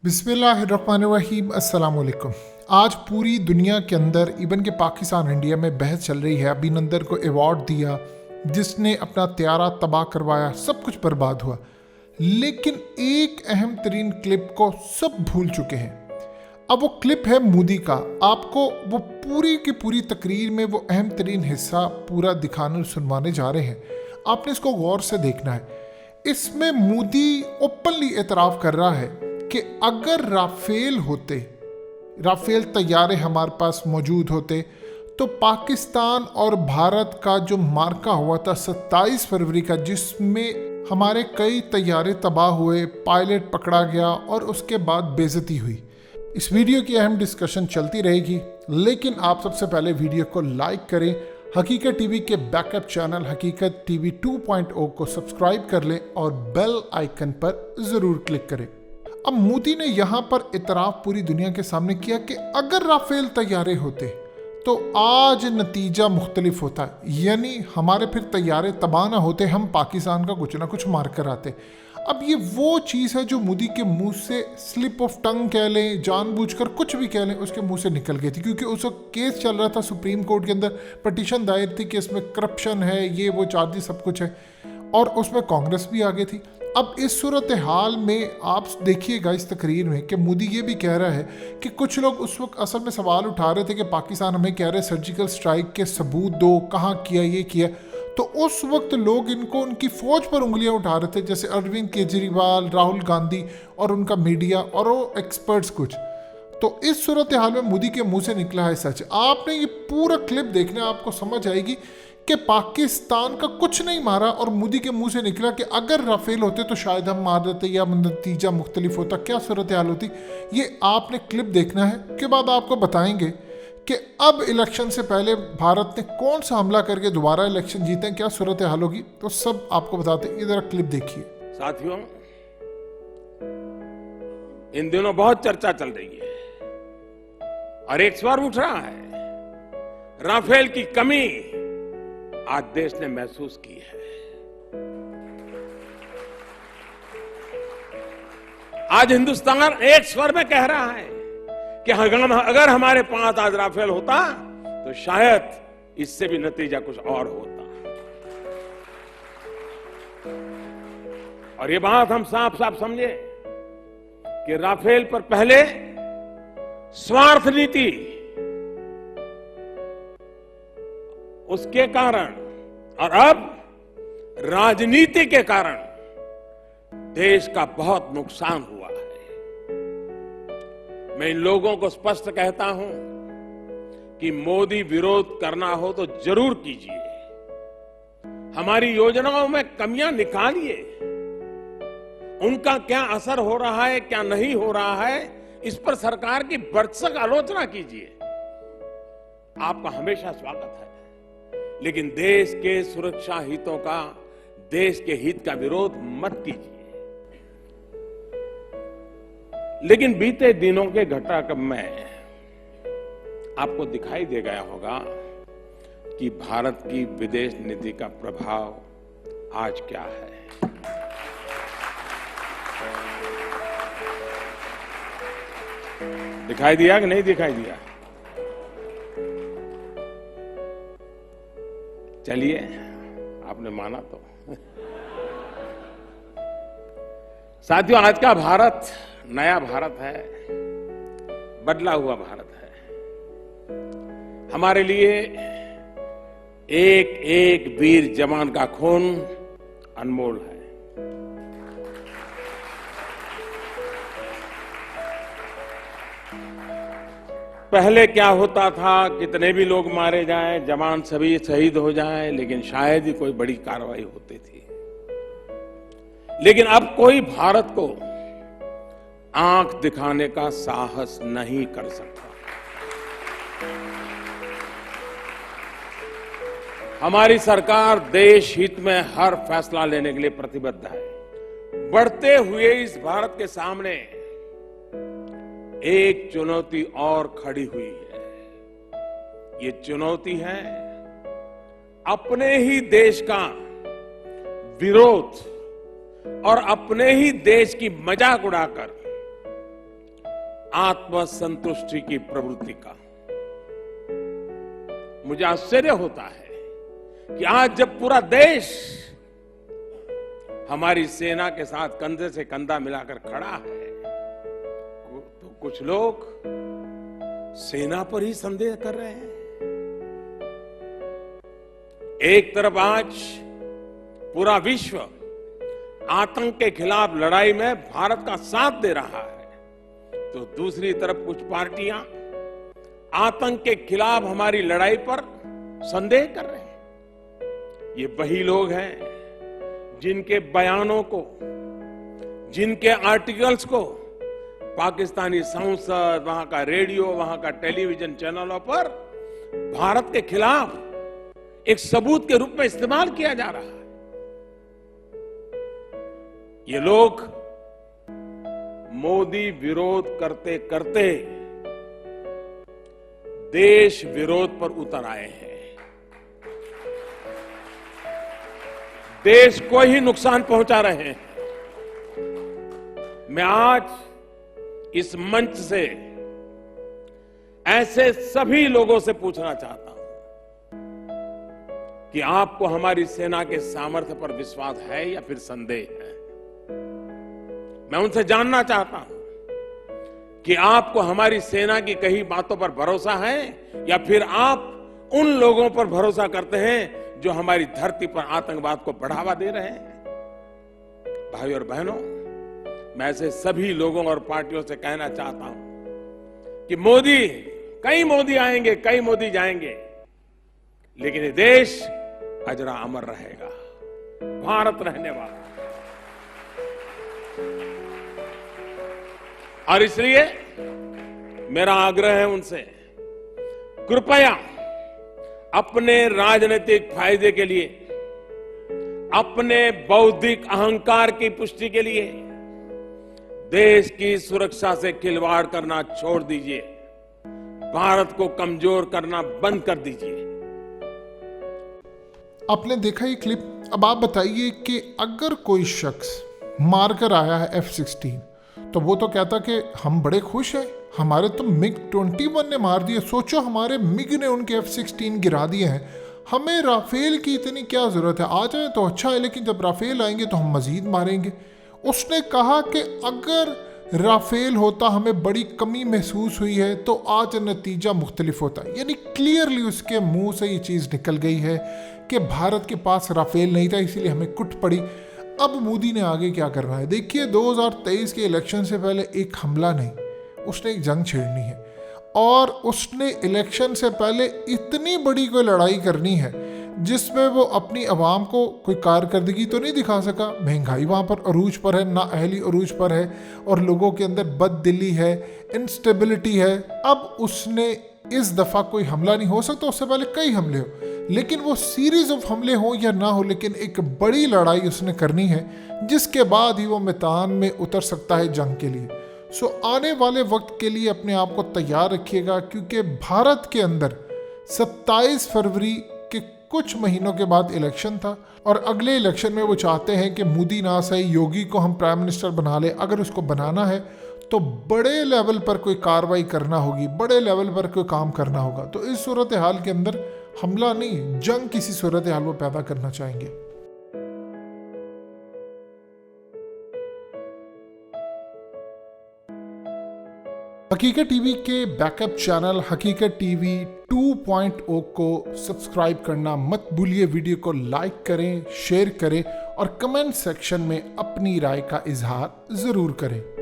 बिस्मिल्लाहिर्रहमानिर्रहीम अस्सलाम वालेकुम। आज पूरी दुनिया के अंदर इवन के पाकिस्तान इंडिया में बहस चल रही है। अभिनंदन को अवार्ड दिया जिसने अपना त्यारा तबाह करवाया, सब कुछ बर्बाद हुआ। लेकिन एक अहम तरीन क्लिप को सब भूल चुके हैं। अब वो क्लिप है मोदी का। आपको वो पूरी की पूरी तकरीर में वो अहम तरीन हिस्सा पूरा दिखाने और सुनवाने जा रहे हैं। आपने इसको गौर से देखना है। इसमें मोदी ओपनली एतराफ़ कर रहा है कि अगर राफेल तैयारे हमारे पास मौजूद होते तो पाकिस्तान और भारत का जो मार्का हुआ था 27 फरवरी का, जिसमें हमारे कई तैयारे तबाह हुए, पायलट पकड़ा गया और उसके बाद बेइज्जती हुई। इस वीडियो की अहम डिस्कशन चलती रहेगी, लेकिन आप सबसे पहले वीडियो को लाइक करें। हकीकत टीवी के बैकअप चैनल हकीकत टीवी 2.0 को सब्सक्राइब कर लें और बेल आइकन पर ज़रूर क्लिक करें। अब मोदी ने यहाँ पर इतराफ़ पूरी दुनिया के सामने किया कि अगर राफेल तैयारे होते तो आज नतीजा मुख्तलिफ होता, यानी हमारे फिर तैयारे तबाह ना होते, हम पाकिस्तान का कुछ ना कुछ मार कर आते। अब ये वो चीज़ है जो मोदी के मुंह से स्लिप ऑफ टंग कह लें, जानबूझकर कुछ भी कह लें, उसके मुंह से निकल गई थी। क्योंकि उस वक्त केस चल रहा था सुप्रीम कोर्ट के अंदर, पटिशन दायर थी कि इसमें करप्शन है, ये वो चार्जेस सब कुछ है, और उसमें कांग्रेस भी आ गई थी। अब इस सूरत हाल में आप देखिएगा इस तकरीर में कि मोदी ये भी कह रहा है कि कुछ लोग उस वक्त असल में सवाल उठा रहे थे कि पाकिस्तान हमें कह रहे सर्जिकल स्ट्राइक के सबूत दो, कहाँ किया, ये किया। तो उस वक्त लोग इनको उनकी फौज पर उंगलियां उठा रहे थे, जैसे अरविंद केजरीवाल, राहुल गांधी और उनका मीडिया और वो एक्सपर्ट्स कुछ। तो इस सूरत हाल में मोदी के मुंह से निकला है सच। आपने ये पूरा क्लिप देखना, आपको समझ आएगी कि पाकिस्तान का कुछ नहीं मारा और मोदी के मुंह से निकला कि अगर राफेल होते तो शायद हम मार देते या नतीजा मुख्तलिफ होता, क्या सूरत हाल होती। ये आपने क्लिप देखना है, के बाद आपको बताएंगे कि अब इलेक्शन से पहले भारत ने कौन सा हमला करके दोबारा इलेक्शन जीते हैं, क्या सूरत हाल होगी, तो सब आपको बताते हैं। ये जरा क्लिप देखिए। साथियों, इन दिनों बहुत चर्चा चल रही है और एक स्वर उठ रहा है, राफेल की कमी आज देश ने महसूस की है। आज हिंदुस्तान एक स्वर में कह रहा है कि अगर हमारे पास आज राफेल होता तो शायद इससे भी नतीजा कुछ और होता। और ये बात हम साफ साफ समझे कि राफेल पर पहले स्वार्थ नीति, उसके कारण और अब राजनीति के कारण देश का बहुत नुकसान हुआ है। मैं इन लोगों को स्पष्ट कहता हूं कि मोदी विरोध करना हो तो जरूर कीजिए, हमारी योजनाओं में कमियां निकालिए, उनका क्या असर हो रहा है, क्या नहीं हो रहा है, इस पर सरकार की भरसक आलोचना कीजिए। आपका हमेशा स्वागत है, लेकिन देश के सुरक्षा हितों का, देश के हित का विरोध मत कीजिए। लेकिन बीते दिनों के घटनाक्रम में आपको दिखाई दे गया होगा कि भारत की विदेश नीति का प्रभाव आज क्या है। दिखाई दिया कि नहीं दिखाई दिया? चलिए, आपने माना तो। साथियों, आज का भारत नया भारत है, बदला हुआ भारत है। हमारे लिए एक एक वीर जवान का खून अनमोल है। पहले क्या होता था, कितने भी लोग मारे जाएं, जवान सभी शहीद हो जाएं, लेकिन शायद ही कोई बड़ी कार्रवाई होती थी। लेकिन अब कोई भारत को आंख दिखाने का साहस नहीं कर सकता। हमारी सरकार देश हित में हर फैसला लेने के लिए प्रतिबद्ध है। बढ़ते हुए इस भारत के सामने एक चुनौती और खड़ी हुई है। ये चुनौती है अपने ही देश का विरोध और अपने ही देश की मजाक उड़ाकर आत्मसंतुष्टि की प्रवृत्ति का। मुझे आश्चर्य होता है कि आज जब पूरा देश हमारी सेना के साथ कंधे से कंधा मिलाकर खड़ा है, तो कुछ लोग सेना पर ही संदेह कर रहे हैं। एक तरफ आज पूरा विश्व आतंक के खिलाफ लड़ाई में भारत का साथ दे रहा है, तो दूसरी तरफ कुछ पार्टियां आतंक के खिलाफ हमारी लड़ाई पर संदेह कर रहे हैं। ये वही लोग हैं जिनके बयानों को, जिनके आर्टिकल्स को पाकिस्तानी संसद, वहां का रेडियो, वहां का टेलीविजन चैनलों पर भारत के खिलाफ एक सबूत के रूप में इस्तेमाल किया जा रहा है। ये लोग मोदी विरोध करते करते देश विरोध पर उतर आए हैं। देश को ही नुकसान पहुंचा रहे हैं। मैं आज इस मंच से ऐसे सभी लोगों से पूछना चाहता हूं कि आपको हमारी सेना के सामर्थ्य पर विश्वास है या फिर संदेह है। मैं उनसे जानना चाहता हूं कि आपको हमारी सेना की कही बातों पर भरोसा है या फिर आप उन लोगों पर भरोसा करते हैं जो हमारी धरती पर आतंकवाद को बढ़ावा दे रहे हैं। भाइयों और बहनों, मैं ऐसे सभी लोगों और पार्टियों से कहना चाहता हूं कि मोदी, कई मोदी आएंगे, कई मोदी जाएंगे, लेकिन ये देश अजरा अमर रहेगा, भारत रहने वाला। और इसलिए मेरा आग्रह है उनसे, कृपया अपने राजनीतिक फायदे के लिए, अपने बौद्धिक अहंकार की पुष्टि के लिए देश की सुरक्षा से खिलवाड़ करना छोड़ दीजिए। भारत को कमजोर करना बंद कर दीजिए। आपने देखा ये क्लिप। अब आप बताइए कि अगर कोई शख्स मारकर आया है F-16 तो वो तो कहता कि हम बड़े खुश हैं, हमारे तो MiG-21 ने मार दिए। सोचो हमारे मिग ने उनके F-16 गिरा दिए हैं, हमें राफेल की इतनी क्या ज़रूरत है। आ जाए तो अच्छा है, लेकिन जब राफेल आएंगे तो हम मज़ीद मारेंगे। उसने कहा कि अगर राफेल होता हमें बड़ी कमी महसूस हुई है तो आज नतीजा मुख्तलिफ होता। यानी क्लियरली उसके मुंह से ये चीज़ निकल गई है कि भारत के पास राफेल नहीं था, इसीलिए हमें कुट पड़ी। अब मोदी ने आगे क्या करना है देखिए। 2023 के इलेक्शन से पहले एक हमला नहीं, उसने एक जंग छेड़नी है, और उसने इलेक्शन से पहले इतनी बड़ी कोई लड़ाई करनी है जिसमें वो अपनी आवाम को कोई कारकर्दगी तो नहीं दिखा सका। महंगाई वहाँ पर अरूज पर है, नाअहली अरूज पर है, और लोगों के अंदर बददिली है, इंस्टेबिलिटी है। अब उसने इस दफ़ा कोई हमला नहीं, हो सकता उससे पहले कई हमले हो, लेकिन वो सीरीज ऑफ हमले हो या ना हो, लेकिन एक बड़ी लड़ाई उसने करनी है जिसके बाद ही वो मैदान में उतर सकता है जंग के लिए। सो आने वाले वक्त के लिए अपने आप को तैयार रखिएगा, क्योंकि भारत के अंदर 27 फरवरी के कुछ महीनों के बाद इलेक्शन था, और अगले इलेक्शन में वो चाहते हैं कि मोदी ना सही योगी को हम प्राइम मिनिस्टर बना ले। अगर उसको बनाना है तो बड़े लेवल पर कोई कार्रवाई करना होगी, बड़े लेवल पर कोई काम करना होगा। तो इस सूरत हाल के अंदर हमला नहीं, जंग किसी सूरत हाल वो पैदा करना चाहेंगे। हकीकत टीवी के बैकअप चैनल हकीकत टीवी 2.0 को सब्सक्राइब करना मत भूलिए। वीडियो को लाइक करें, शेयर करें और कमेंट सेक्शन में अपनी राय का इजहार जरूर करें।